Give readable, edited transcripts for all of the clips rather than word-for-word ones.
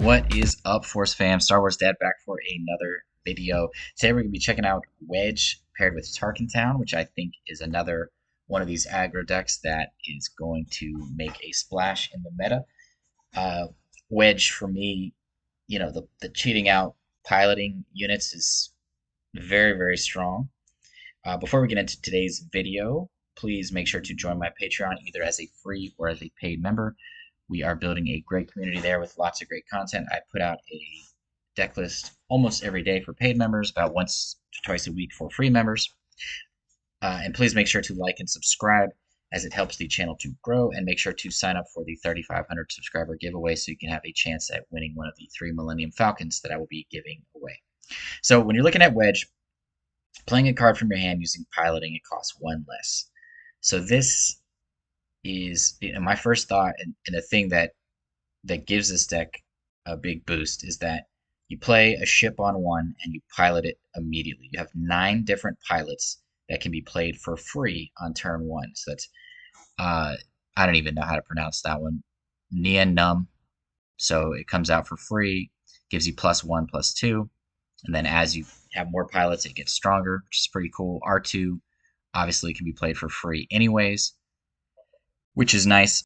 What is up, Force fam? Star Wars Dad back for another video. Today we're going to be checking out Wedge paired with Tarkintown, which I think is another one of these aggro decks that is going to make a splash in the meta. Wedge, for me, the cheating out piloting units is very, very strong. Before we get into today's video, please make sure to join my Patreon either as a free or as a paid member. We are building a great community there with lots of great content. I put out a deck list almost every day for paid members, about once to twice a week for free members. And please make sure to like and subscribe as it helps the channel to grow, and make sure to sign up for the 3,500 subscriber giveaway so you can have a chance at winning one of the 3 Millennium Falcons that I will be giving away. So when you're looking at Wedge, playing a card from your hand using piloting, it costs 1 less. So this is my first thought, and the thing that gives this deck a big boost is that you play a ship on 1 and you pilot it immediately. You have 9 different pilots that can be played for free on turn 1. So that's I don't even know how to pronounce that one. Nia Num. So it comes out for free, gives you +1/+2, and then as you have more pilots, it gets stronger, which is pretty cool. R2 obviously can be played for free anyways, which is nice.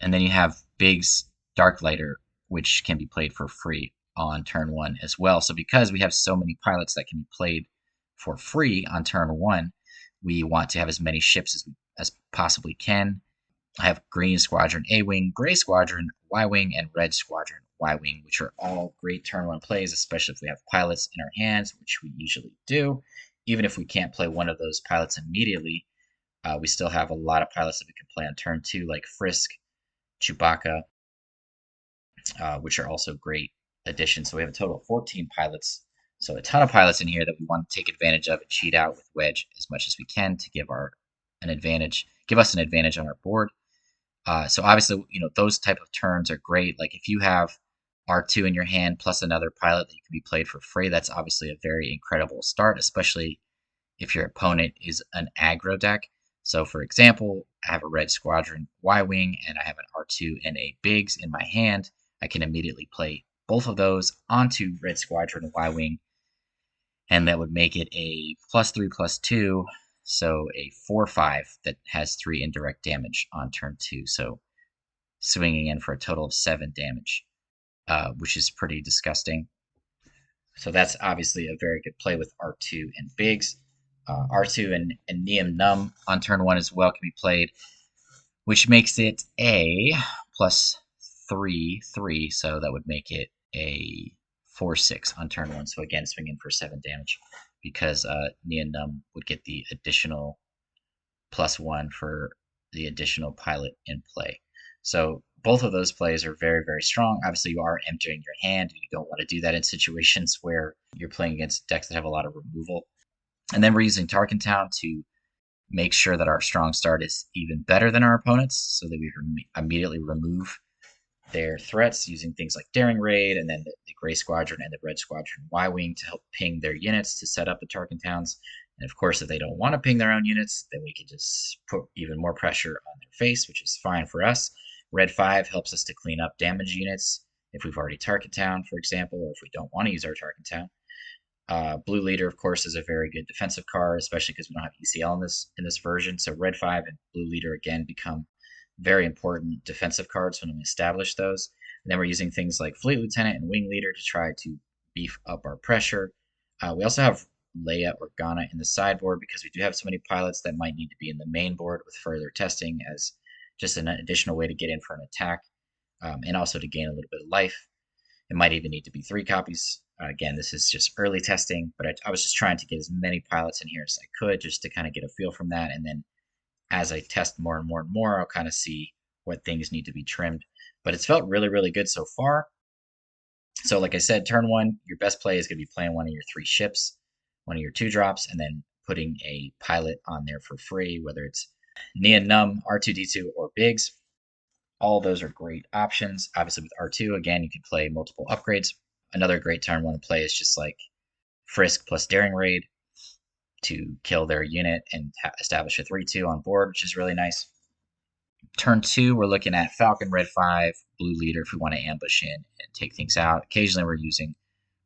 And then you have Biggs Darklighter, which can be played for free on turn 1 as well. So because we have so many pilots that can be played for free on turn 1, we want to have as many ships as possibly can. I have Green Squadron A-Wing, Gray Squadron Y-Wing, and Red Squadron Y-Wing, which are all great turn 1 plays, especially if we have pilots in our hands, which we usually do. Even if we can't play one of those pilots immediately, we still have a lot of pilots that we can play on turn 2, like Frisk, Chewbacca, which are also great additions. So we have a total of 14 pilots. So a ton of pilots in here that we want to take advantage of and cheat out with Wedge as much as we can to give us an advantage on our board. So obviously, those type of turns are great. Like if you have R2 in your hand plus another pilot that can be played for free, that's obviously a very incredible start, especially if your opponent is an aggro deck. So for example, I have a Red Squadron Y-Wing and I have an R2 and a Biggs in my hand. I can immediately play both of those onto Red Squadron Y-Wing, and that would make it a +3/+2, so a 4/5 that has 3 indirect damage on turn 2. So swinging in for a total of 7 damage, which is pretty disgusting. So that's obviously a very good play with R2 and Biggs. R2 and Neum Num on turn 1 as well can be played, which makes it a +3/3, so that would make it a 4/6 on turn 1. So again, swinging for 7 damage, because Neum Num would get the additional +1 for the additional pilot in play. So both of those plays are very, very strong. Obviously, you are emptying your hand. You don't want to do that in situations where you're playing against decks that have a lot of removal. And then we're using Tarkintown to make sure that our strong start is even better than our opponents, so that we immediately remove their threats using things like Daring Raid, and then the Gray Squadron and the Red Squadron Y-Wing to help ping their units to set up the Tarkintowns. And of course, if they don't want to ping their own units, then we can just put even more pressure on their face, which is fine for us. Red 5 helps us to clean up damage units if we've already Tarkintown, for example, or if we don't want to use our Tarkintown. Blue Leader, of course, is a very good defensive card, especially because we don't have ECL in this version. So Red 5 and Blue Leader, again, become very important defensive cards when we establish those. And then we're using things like Fleet Lieutenant and Wing Leader to try to beef up our pressure. We also have Leia or Ghana in the sideboard because we do have so many pilots that might need to be in the main board with further testing as just an additional way to get in for an attack, and also to gain a little bit of life. It might even need to be 3 copies. Again, this is just early testing, but I was just trying to get as many pilots in here as I could just to kind of get a feel from that. And then as I test more and more and more, I'll kind of see what things need to be trimmed. But it's felt really, really good so far. So like I said, turn 1, your best play is going to be playing one of your 3 ships, one of your 2 drops, and then putting a pilot on there for free, whether it's Nia Num, R2D2, or Biggs. All of those are great options. Obviously with R2, again, you can play multiple upgrades. Another great turn 1 play is just like Frisk plus Daring Raid to kill their unit and establish a 3/2 on board, which is really nice. Turn 2, we're looking at Falcon, Red 5, Blue Leader if we want to ambush in and take things out. Occasionally we're using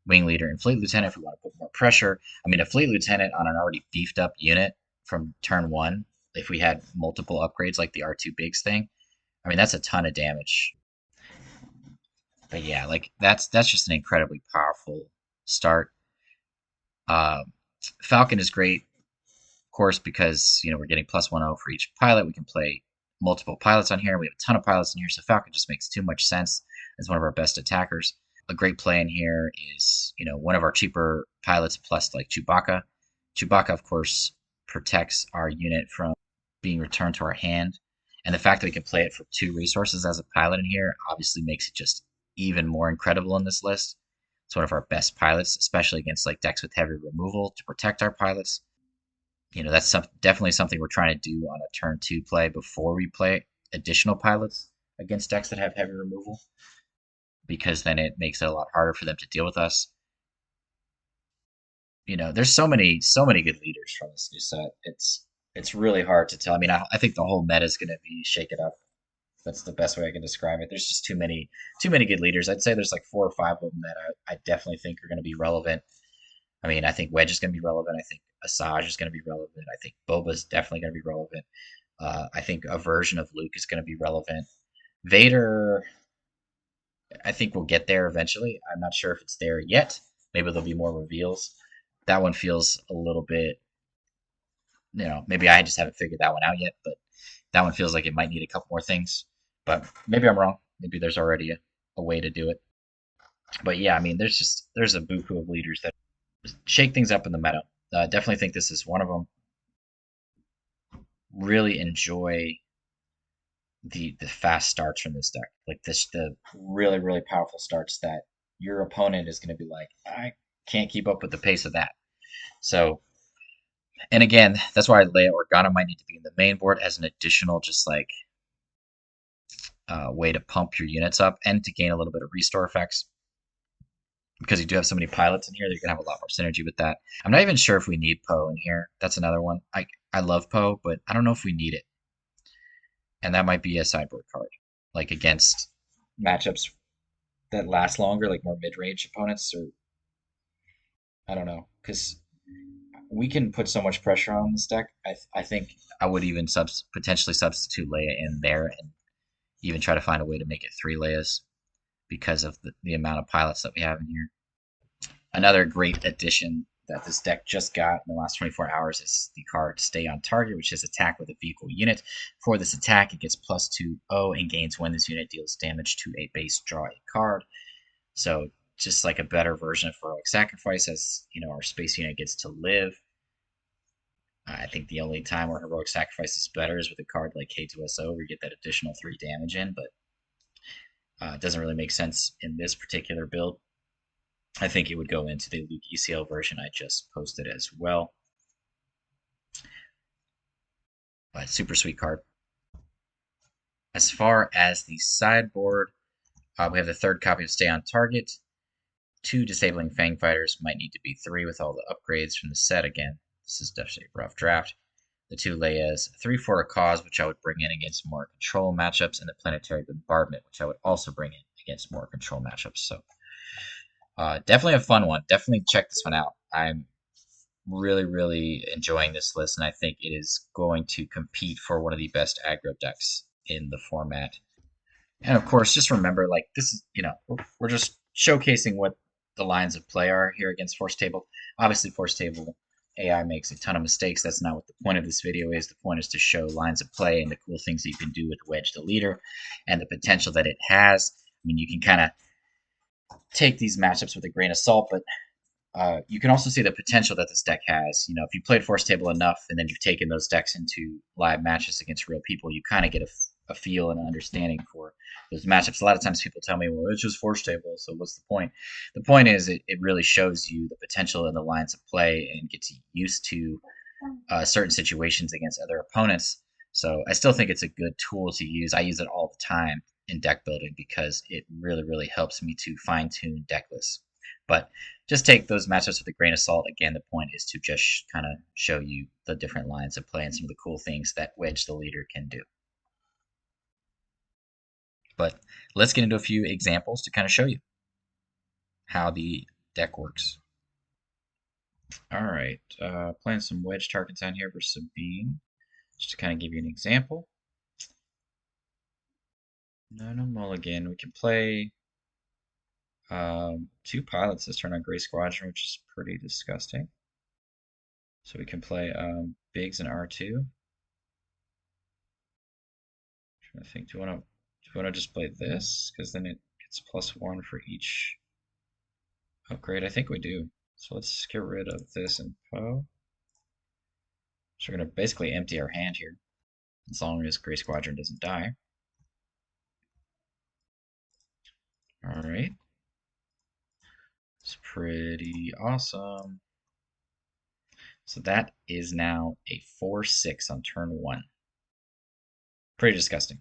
Wing Leader and Fleet Lieutenant if we want to put more pressure. I mean, a Fleet Lieutenant on an already beefed up unit from turn 1, if we had multiple upgrades like the R2 Bigs thing, I mean, that's a ton of damage. But yeah, like that's just an incredibly powerful start. Um, Falcon is great, of course, because we're getting +1/0 for each pilot. We can play multiple pilots on here. We have a ton of pilots in here, so Falcon just makes too much sense as one of our best attackers. A great play in here is one of our cheaper pilots plus like Chewbacca. Chewbacca, of course, protects our unit from being returned to our hand, and the fact that we can play it for 2 resources as a pilot in here obviously makes it just even more incredible in this list. It's one of our best pilots, especially against like decks with heavy removal to protect our pilots. That's definitely something we're trying to do on a turn 2 play before we play additional pilots against decks that have heavy removal, because then it makes it a lot harder for them to deal with us. There's so many good leaders from this new set. It's really hard to tell. I mean, I think the whole meta is going to be shaken up. That's the best way I can describe it. There's just too many good leaders. I'd say there's like 4 or 5 of them that I definitely think are going to be relevant. I mean, I think Wedge is going to be relevant. I think Asajj is going to be relevant. I think Boba's definitely going to be relevant. I think a version of Luke is going to be relevant. Vader, I think we'll get there eventually. I'm not sure if it's there yet. Maybe there'll be more reveals. That one feels a little bit, maybe I just haven't figured that one out yet, but that one feels like it might need a couple more things. But maybe I'm wrong. Maybe there's already a way to do it. But yeah, I mean, there's a buku of leaders that shake things up in the meta. Definitely think this is one of them. Really enjoy the fast starts from this deck. Like the really really powerful starts that your opponent is going to be like, I can't keep up with the pace of that. So, and again, that's why Leia Organa might need to be in the main board as an additional, just like way to pump your units up and to gain a little bit of restore effects. Because you do have so many pilots in here, you're gonna have a lot more synergy with that. I'm not even sure if we need Poe in here. That's another one. I love Poe, but I don't know if we need it. And that might be a sideboard card, like against matchups that last longer, like more mid-range opponents, or I don't know, because we can put so much pressure on this deck. I think I would even potentially substitute Leia in there and even try to find a way to make it 3 Leias because of the amount of pilots that we have in here. Another great addition that this deck just got in the last 24 hours is the card Stay on Target, which is attack with a vehicle unit. For this attack, it gets +2/0 and gains when this unit deals damage to a base, draw a card. So just like a better version of Heroic Sacrifice, as our space unit gets to live. I think the only time where Heroic Sacrifice is better is with a card like K2SO, where you get that additional 3 damage in, but it doesn't really make sense in this particular build. I think it would go into the Luke ECL version I just posted as well. But super sweet card. As far as the sideboard, we have the 3rd copy of Stay on Target. 2 disabling Fang Fighters, might need to be 3 with all the upgrades from the set again. This is definitely a rough draft. The 2 Leias, 3 for a cause, which I would bring in against more control matchups, and the Planetary Bombardment, which I would also bring in against more control matchups. So definitely a fun one. Definitely check this one out. I'm really, really enjoying this list, and I think it is going to compete for one of the best aggro decks in the format. And of course, just remember, like, this is, we're just showcasing what the lines of play are here against Force Table. Obviously, Force Table AI makes a ton of mistakes. That's not what the point of this video is. The point is to show lines of play and the cool things that you can do with Wedge the Leader and the potential that it has. I mean, you can kind of take these matchups with a grain of salt, but you can also see the potential that this deck has. If you played Force Table enough and then you've taken those decks into live matches against real people, you kind of get a feel and an understanding for those matchups. A lot of times people tell me, well, it's just Force Table, so what's the point? The point is it really shows you the potential in the lines of play and gets you used to certain situations against other opponents. So I still think it's a good tool to use. I use it all the time in deck building because it really, really helps me to fine-tune deck lists. But just take those matchups with a grain of salt. Again, the point is to just kind of show you the different lines of play and some of the cool things that Wedge the Leader can do. But let's get into a few examples to kind of show you how the deck works. All right, playing some Wedge Tarkintown here for Sabine, just to kind of give you an example. No mulligan. We can play two pilots this turn on Gray Squadron, which is pretty disgusting. So we can play Biggs and R2. Trying to think, do we want to just play this? Because then it gets +1 for each upgrade. I think we do. So let's get rid of this and Poe. So we're going to basically empty our hand here, as long as Gray Squadron doesn't die. Alright. It's pretty awesome. So that is now a 4-6 on turn 1. Pretty disgusting.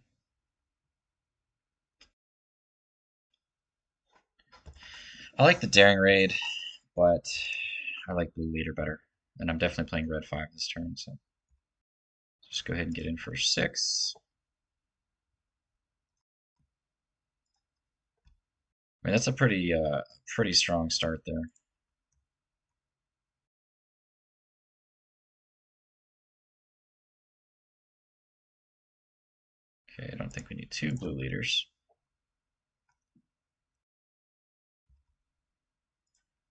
I like the Daring Raid, but I like Blue Leader better. And I'm definitely playing Red 5 this turn, so just go ahead and get in for 6. I mean, that's a pretty strong start there. Okay, I don't think we need 2 blue leaders.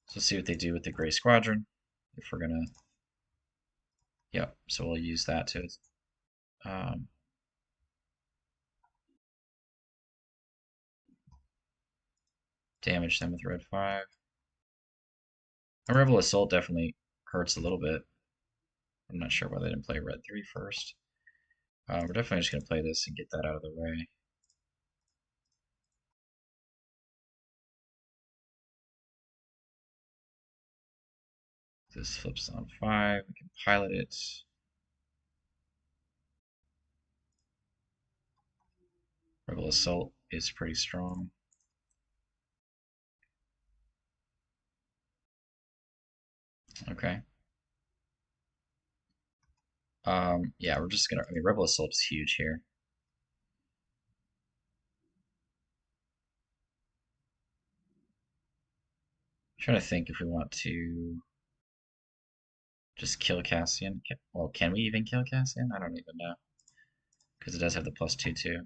So let's see what they do with the Gray Squadron. If we're gonna, yep. So we'll use that to um, damage them with Red 5. A Rebel Assault definitely hurts a little bit. I'm not sure why they didn't play Red 3 first. We're definitely just going to play this and get that out of the way. This flips on 5. We can pilot it. Rebel Assault is pretty strong. Okay. Yeah, we're just gonna. I mean, Rebel Assault is huge here. I'm trying to think if we want to just kill Cassian. Well, can we even kill Cassian? I don't even know. Because it does have the +2 too.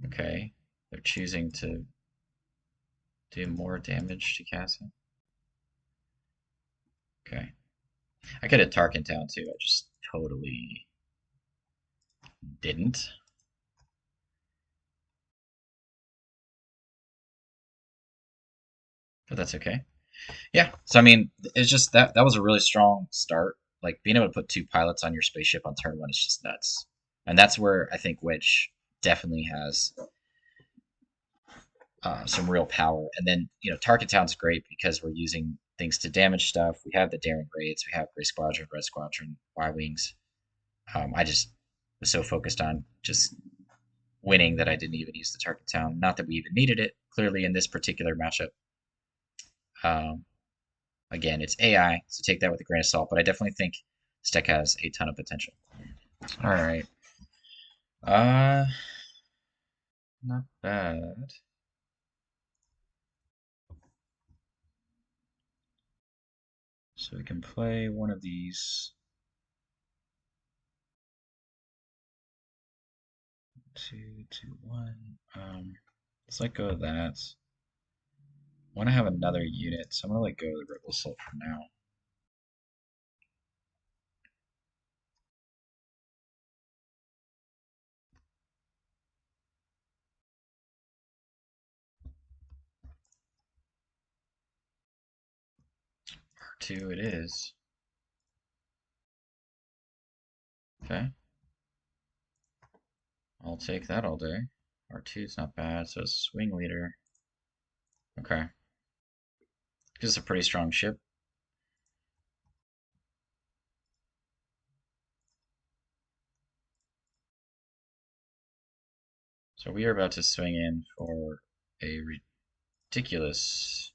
Okay. They're choosing to do more damage to Cassian. Okay. I could hit Tarkintown too. I just totally didn't. But that's okay. Yeah. So I mean, it's just that was a really strong start. Like being able to put 2 pilots on your spaceship on turn 1 is just nuts. And that's where I think Wedge definitely has some real power. And then Tarkintown's great because we're using things to damage stuff. We have the Daring Raids, we have Gray Squadron, Red Squadron, Y Wings. I just was so focused on just winning that I didn't even use the Tarkintown. Not that we even needed it. Clearly, in this particular matchup, um, again, it's AI, so take that with a grain of salt. But I definitely think this deck has a ton of potential. All right, uh, not bad. So we can play one of these. 2, 2, 1. Let's let go of that. I want to have another unit, so I'm gonna let go of the Rebel Assault for now. R2 it is. Okay. I'll take that all day. R2 is not bad, so it's Swing Leader. Okay. This is a pretty strong ship. So we are about to swing in for a ridiculous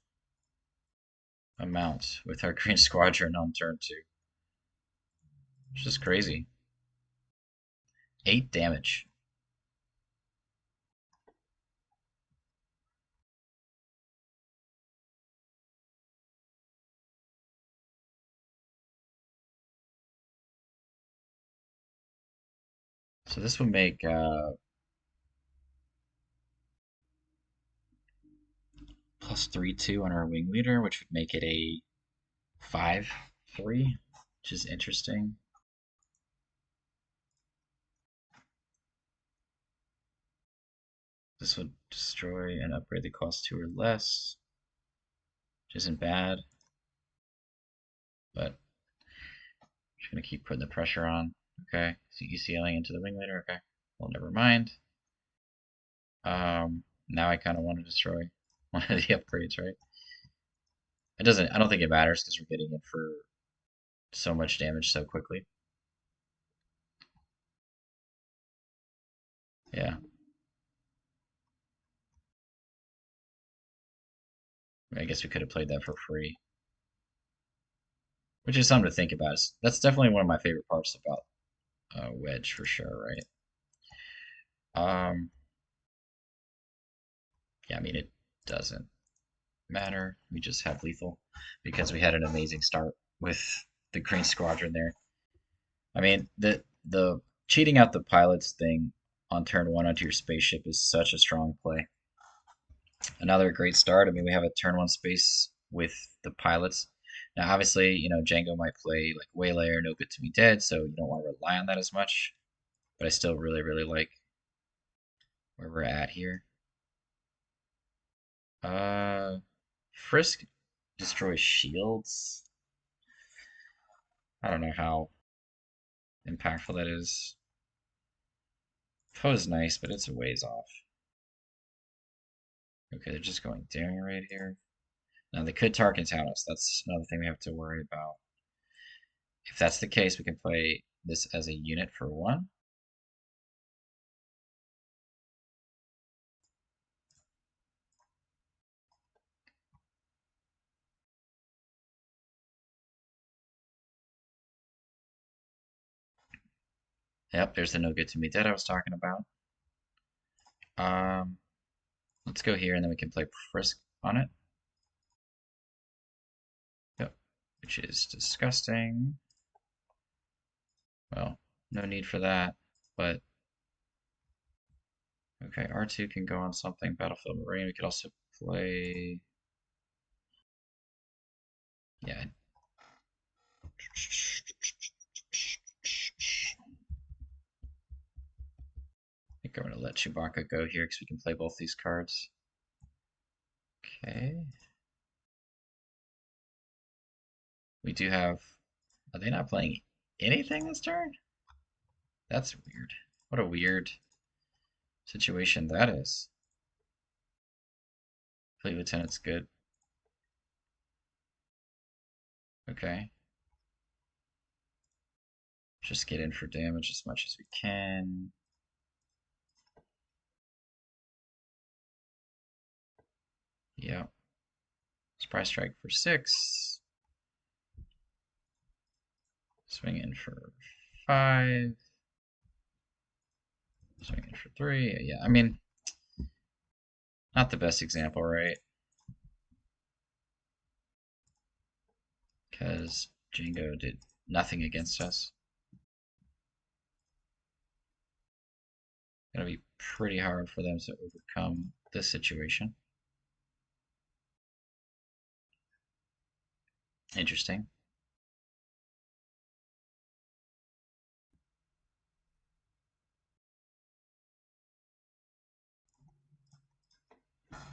amount with our Green Squadron on turn 2. Which is crazy. 8 damage. So this would make +3/2 on our wing leader, which would make it a 5/3, which is interesting. This would destroy and upgrade the cost 2 or less, which isn't bad, but I'm just gonna keep putting the pressure on. Okay, so ECLing into the wing leader. Okay, well, never mind. Now I kind of want to destroy one of the upgrades, right? It doesn't. I don't think it matters because we're getting it for so much damage so quickly. Yeah, I guess we could have played that for free, which is something to think about. That's definitely one of my favorite parts about Wedge for sure, right? Um, yeah, I mean it doesn't matter. We just have lethal because we had an amazing start with the Green Squadron there. I mean the cheating out the pilots thing on turn one onto your spaceship is such a strong play. Another great start. I mean, we have a turn one space with the pilots. Now, obviously, Jango might play like Waylayer, No Good to Be Dead, so you don't want to rely on that as much. But I still really, really like where we're at here. Uh, Frisk destroys shields. I don't know how impactful that is. Poe's nice, but it's a ways off. Okay, they're just going down right here. Now they could Tarkintown us. That's another thing we have to worry about. If that's the case, we can play this as a unit for one. Yep, there's the no good to me dead I was talking about. Um, let's go here and then we can play Frisk on it. Yep, which is disgusting. Well, no need for that, but okay, R2 can go on something. Battlefield Marine, we could also play. Yeah. I think I'm going to let Chewbacca go here because we can play both these cards. Okay. We do have. Are they not playing anything this turn? That's weird. What a weird situation that is. Fleet Lieutenant's good. Okay. Just get in for damage as much as we can. Yep. Surprise strike for 6. Swing in for 5. Swing in for 3. Yeah, I mean, not the best example, right? Because Jango did nothing against us. Gonna be pretty hard for them to overcome this situation. Interesting.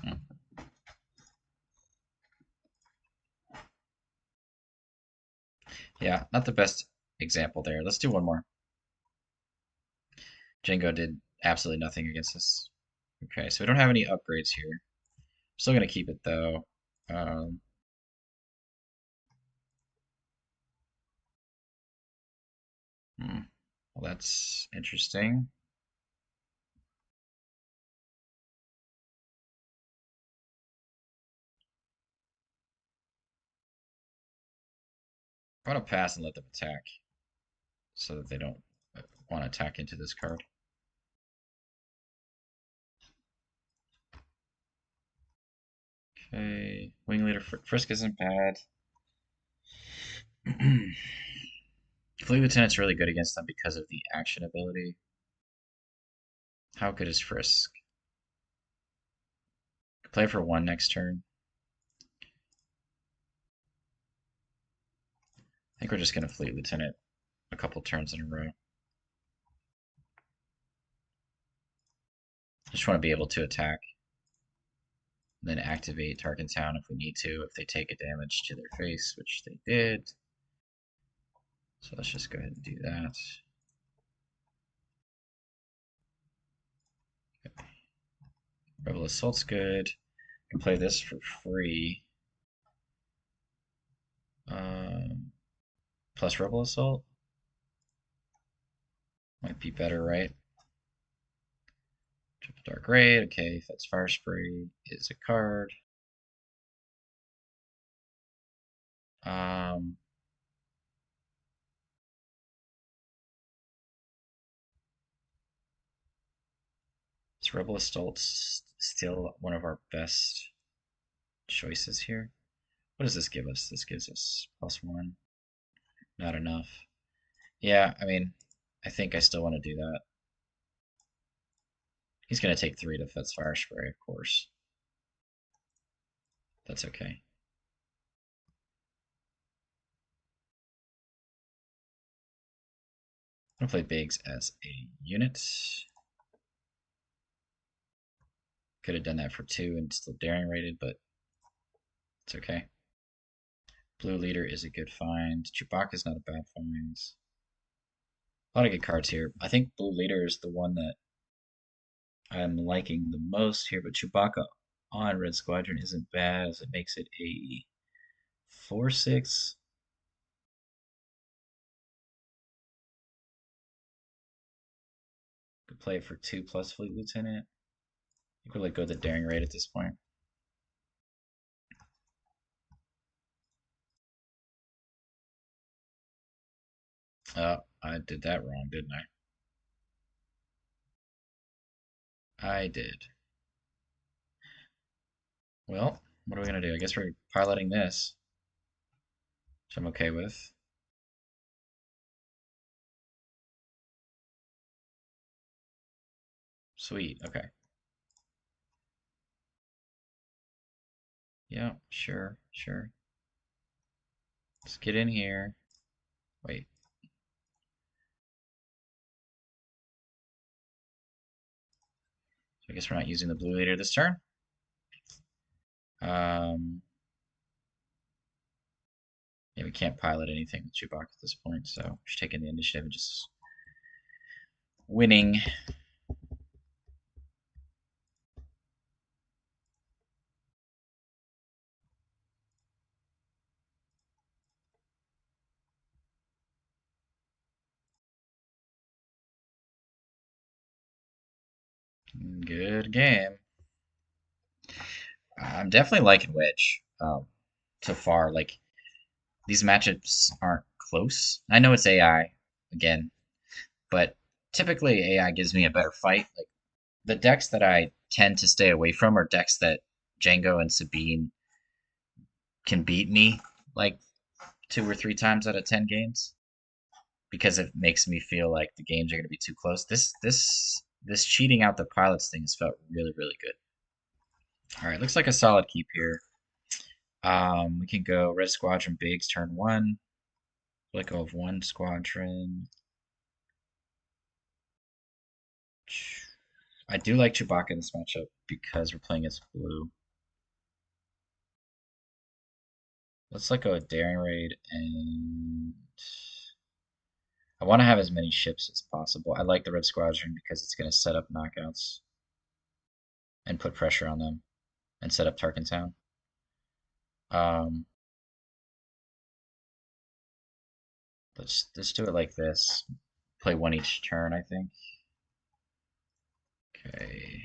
Hmm. Yeah, not the best example there. Let's do one more. Jango did absolutely nothing against us. Okay, so we don't have any upgrades here. Still gonna keep it though. Um, well, that's interesting. I'm gonna pass and let them attack so that they don't want to attack into this card. Okay, Wing Leader Frisk isn't bad. Fleet Lieutenant's really good against them because of the action ability. How good is Frisk? Play for one next turn. I think we're just gonna Fleet Lieutenant a couple turns in a row. Just want to be able to attack, and then activate Tarkintown if we need to, if they take a damage to their face, which they did. So let's just go ahead and do that. Okay. Rebel Assault's good. I can play this for free. Plus Rebel Assault might be better, right? Triple Dark Raid. Okay, Fet's Fire Spray is a card. Um, is Rebel Assault still one of our best choices here? What does this give us? This gives us +1. Not enough. Yeah, I mean, I think I still want to do that. He's going to take 3 to Fet's Fire Spray, of course. That's okay. I'm going to play Biggs as a unit. Could have done that for 2 and still daring rated, but it's okay. Blue Leader is a good find. Chewbacca's not a bad find. A lot of good cards here. I think Blue Leader is the one that I'm liking the most here, but Chewbacca on Red Squadron isn't bad as it makes it a 4/6. Could play it for 2 plus Fleet Lieutenant. You could like go the daring rate at this point. I did that wrong, didn't I? I did. Well, what are we gonna do? I guess we're piloting this, which I'm okay with. Sweet, okay. Yeah, sure, sure. Let's get in here. Wait. So I guess we're not using the blue leader this turn. Um, yeah, we can't pilot anything with Chewbacca at this point, so we're just taking the initiative and just winning. Good game. I'm definitely liking Wedge so far. Like, these matchups aren't close. I know it's AI again, but typically AI gives me a better fight. Like, the decks that I tend to stay away from are decks that Jango and Sabine can beat me like 2 or 3 times out of 10 games because it makes me feel like the games are going to be too close. This cheating out the pilots thing has felt really good. All right, looks like a solid keep here. We can go Red Squadron Bigs turn 1. Let go of 1 squadron. I do like Chewbacca in this matchup because we're playing as blue. Let's let go of Daring Raid, and I want to have as many ships as possible. I like the Red Squadron because it's going to set up knockouts and put pressure on them and set up Tarkintown. Um, let's do it like this. Play 1 each turn, I think. Okay.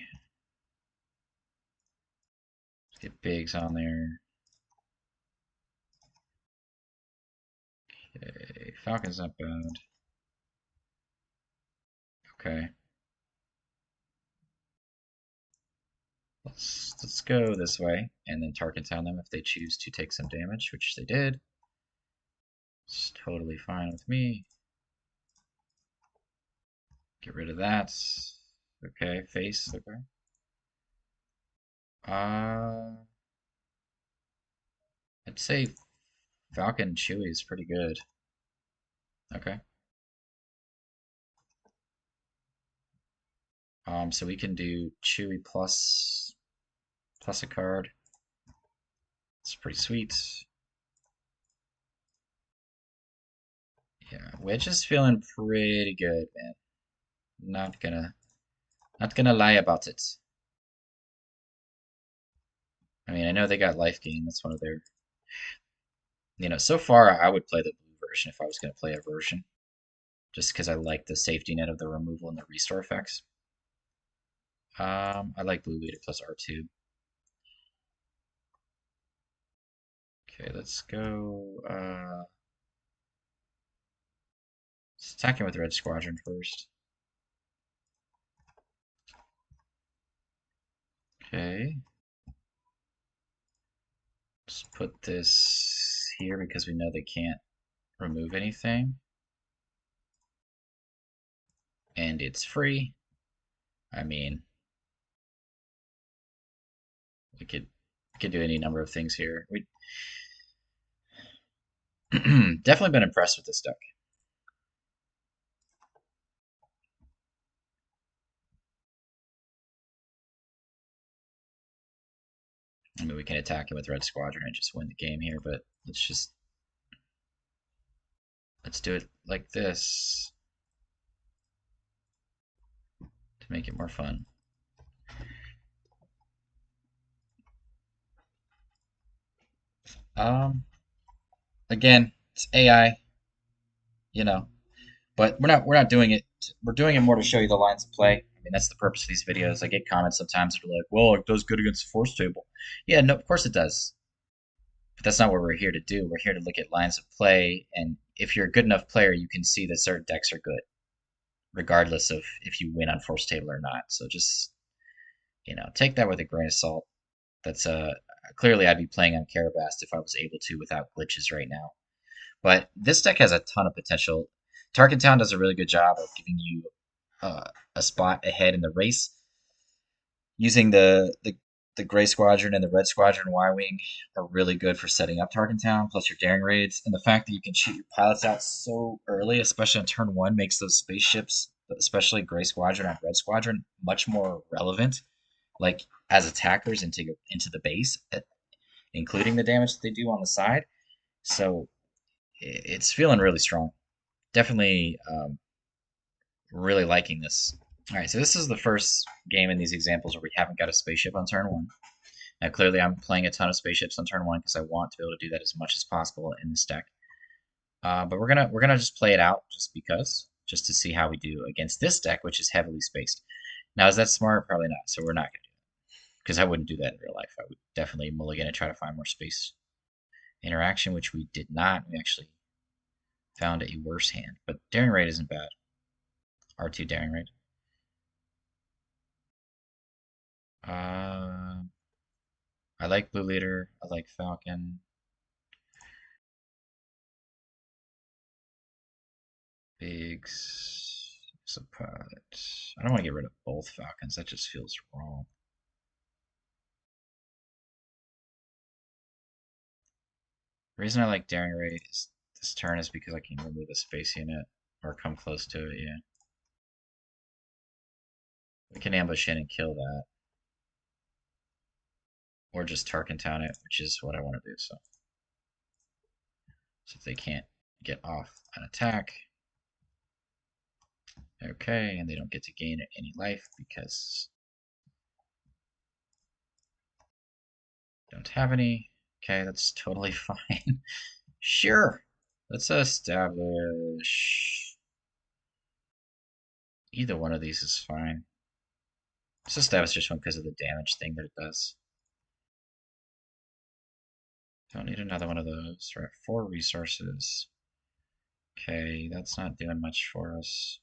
Let's get Biggs on there. Okay. Falcon's not bad. Okay. Let's go this way and then Tarkintown them if they choose to take some damage, which they did. It's totally fine with me. Get rid of that. Okay, face. Okay. Uh, I'd say Falcon Chewie is pretty good. Okay. So we can do Chewie plus a card. It's pretty sweet. Yeah, Wedge is feeling pretty good, man. Not gonna not gonna lie about it. I mean, I know they got life gain. That's one of their, so far I would play the blue version if I was gonna play a version, just because I like the safety net of the removal and the restore effects. I like blue leader plus R2. Okay, let's go. Let's attack him with Red Squadron first. Okay. Let's put this here because we know they can't remove anything. And it's free. I mean, we could do any number of things here. We definitely been impressed with this deck. I mean, we can attack him with Red Squadron and just win the game here, but let's do it like this to make it more fun. Um, Again, it's AI, you know, but we're not doing it. We're doing it more to show you the lines of play. I mean, that's the purpose of these videos. I get comments sometimes that are like, "Well, it does good against the force table." Yeah, no, of course it does. But that's not what we're here to do. We're here to look at lines of play, and if you're a good enough player, you can see that certain decks are good, regardless of if you win on force table or not. So just take that with a grain of salt. That's clearly I'd be playing on Carabast if I was able to without glitches right now. But this deck has a ton of potential. Tarkintown does a really good job of giving you a spot ahead in the race. Using the Gray Squadron and the Red Squadron Y Wing are really good for setting up Tarkintown, plus your daring raids. And the fact that you can shoot your pilots out so early, especially on turn one, makes those spaceships, especially Gray Squadron and Red Squadron, much more relevant, like as attackers into the base, including the damage that they do on the side. So it's feeling really strong. Definitely really liking this. All right, so this is the first game in these examples where we haven't got a spaceship on turn one. Now, clearly, I'm playing a ton of spaceships on turn one because I want to be able to do that as much as possible in this deck. But we're gonna just play it out just because, just to see how we do against this deck, which is heavily spaced. Now, is that smart? Probably not. So we're not gonna do that because I wouldn't do that in real life. I would definitely mulligan and try to find more space interaction, which we did not. We actually found a worse hand, but daring raid isn't bad. R2 daring raid. Uh, I like blue leader. I like falcon. Biggs. Pilot. I don't want to get rid of both falcons. That just feels wrong. The reason I like daring raid is this turn is because I can remove a space unit or come close to it. Yeah, we can ambush in and kill that, or just Tarkintown it, which is what I want to do. So if they can't get off an attack, okay, and they don't get to gain any life because they don't have any. Okay, that's totally fine. Sure, let's establish either one of these is fine. Let's establish just one because of the damage thing that it does. Don't need another one of those. We're at 4 resources. Okay, that's not doing much for us.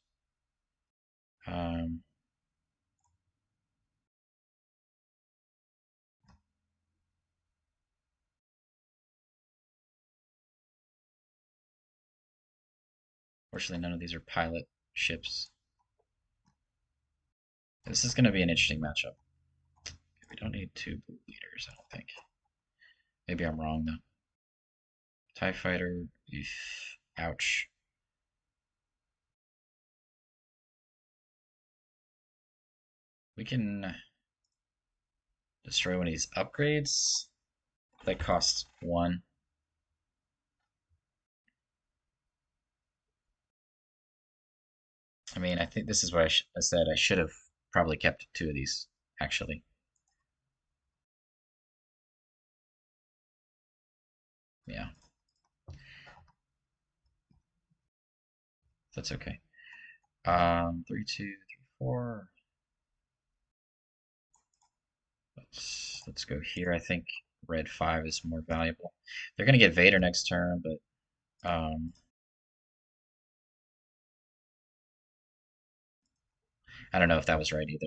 Um, Fortunately, none of these are pilot ships. This is going to be an interesting matchup. We don't need two blue leaders, I don't think. Maybe I'm wrong, though. TIE Fighter. Eesh. Ouch. We can destroy one of these upgrades. That costs one. I mean, I think this is what I said. I should have probably kept two of these, actually. Yeah, that's okay. 3, 2, 3, 4. Let's go here. I think red 5 is more valuable. They're gonna get Vader next turn, but I don't know if that was right either.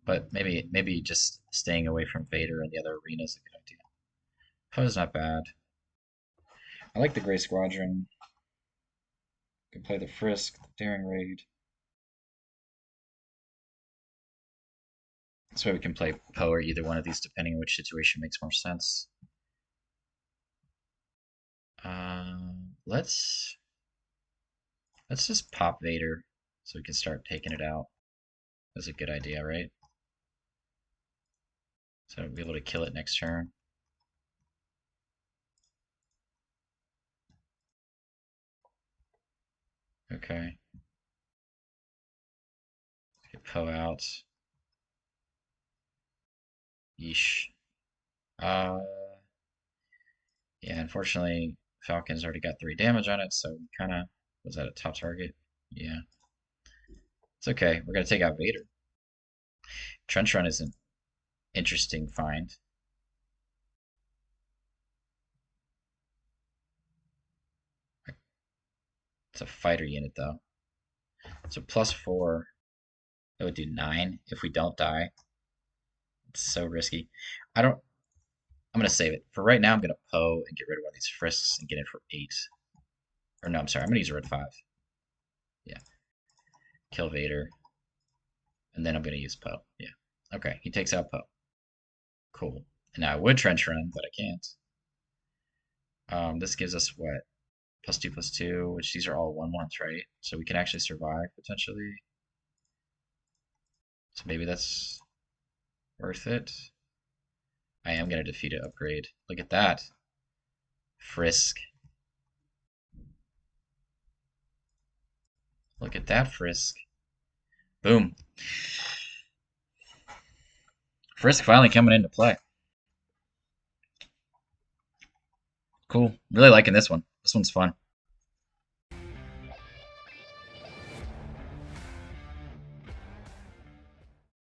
But maybe just staying away from Vader and the other arena is a good idea. Poe's not bad. I like the Gray Squadron. Can play the Frisk, the Daring Raid. This way we can play Poe or either one of these depending on which situation makes more sense. Let's just pop Vader so we can start taking it out. That's a good idea, right? So we'll be able to kill it next turn. Okay. Get Poe out. Yeesh. Uh, yeah, unfortunately, Falcon's already got 3 damage on it, so kind of was that a top target? Yeah. It's okay. We're gonna take out Vader. Trench Run is an interesting find. It's a fighter unit though. So +4, that would do 9 if we don't die. It's so risky. I don't. I'm gonna save it for right now. I'm gonna Poe and get rid of one of these frisks and get in for 8. Or no, I'm sorry. I'm gonna use a red 5. Yeah. Kill Vader, and then I'm gonna use Poe. Yeah. Okay. He takes out Poe. Cool. And now I would trench run, but I can't. This gives us what? +2/+2, which these are all 1/1s, right? So we can actually survive potentially. So maybe that's worth it. I am gonna defeat an upgrade. Look at that. Frisk. Look at that, Frisk. Boom. Frisk finally coming into play. Cool. Really liking this one. This one's fun.